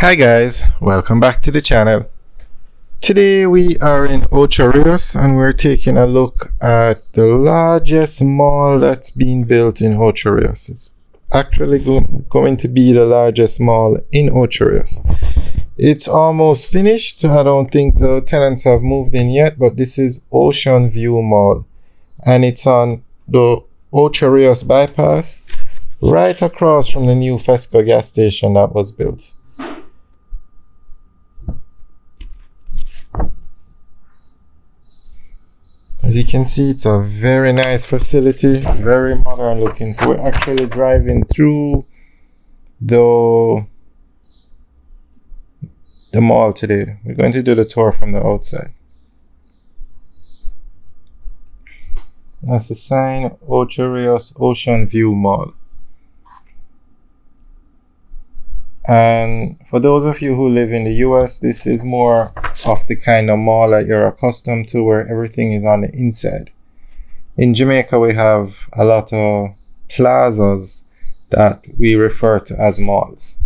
Hi guys, welcome back to the channel. Today we are in Ocho Rios and we're taking a look at the largest mall that's being built in Ocho Rios. It's actually going to be the largest mall in Ocho Rios. It's almost finished. I don't think the tenants have moved in yet, but this is Ocean View Mall and it's on the Ocho Rios bypass right across from the new Fesco gas station that was built. As you can see, it's a very nice facility, very modern looking. So we're actually driving through the mall today. We're going to do the tour from the outside. That's the sign, Ocho Rios Ocean View Mall. And for those of you who live in the US, this is more of the kind of mall that you're accustomed to, where everything is on the inside. In Jamaica, we have a lot of plazas that we refer to as malls.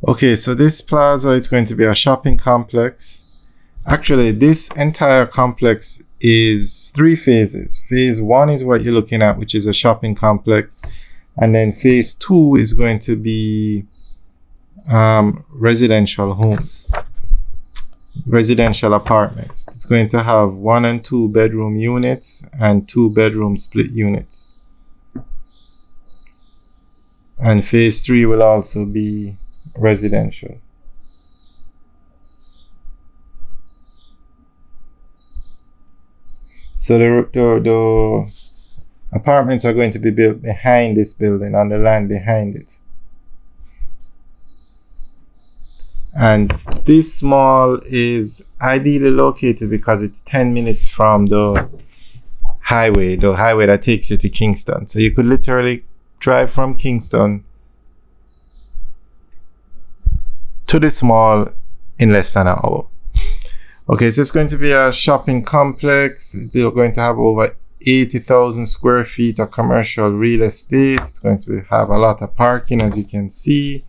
Okay, so this plaza is going to be a shopping complex. Actually, this entire complex is 3 phases. Phase 1 is what you're looking at, which is a shopping complex. And then phase 2 is going to be residential homes, residential apartments. It's going to have 1 and 2 bedroom units and 2 bedroom split units. And phase 3 will also be residential. So the apartments are going to be built behind this building, on the land behind it. And this mall is ideally located because it's 10 minutes from the highway that takes you to Kingston. So you could literally drive from Kingston to this mall in less than an hour. Okay, so it's going to be a shopping complex. They're going to have over 80,000 square feet of commercial real estate. It's going to have a lot of parking, as you can see.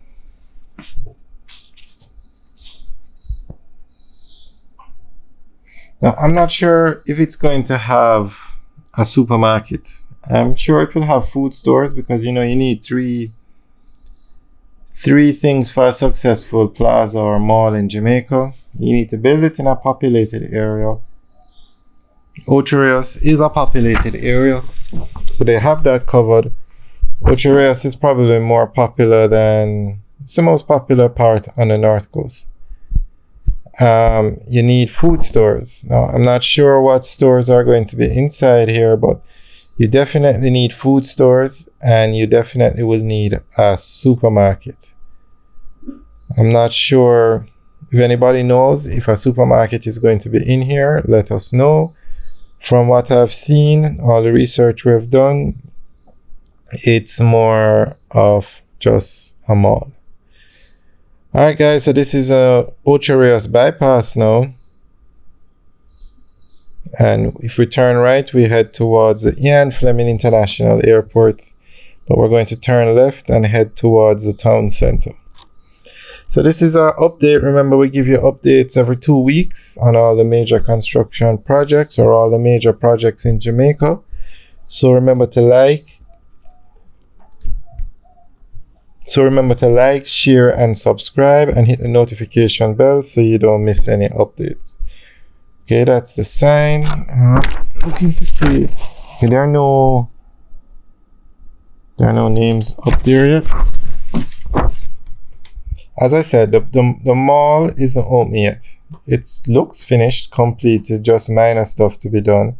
Now, I'm not sure if it's going to have a supermarket. I'm sure it will have food stores because, you need three things for a successful plaza or mall in Jamaica. You need to build it in a populated area. Ocho Rios is a populated area, so they have that covered. Ocho Rios is probably more popular than, it's the most popular part on the north coast. You need food stores. Now, I'm not sure what stores are going to be inside here, but you definitely need food stores and you definitely will need a supermarket. I'm not sure if anybody knows if a supermarket is going to be in here. Let us know. From what I've seen, all the research we've done, it's more of just a mall. Alright guys, so this is a Ocho Rios bypass now. And if we turn right, we head towards the Ian Fleming International Airport. But we're going to turn left and head towards the town center. So this is our update. Remember, we give you updates every 2 weeks on all the major construction projects or all the major projects in Jamaica. So remember to like, share, and subscribe, and hit the notification bell so you don't miss any updates. Okay, that's the sign. Looking to see. Okay, there are no names up there yet. As I said, the mall isn't open yet. It looks finished, completed, just minor stuff to be done.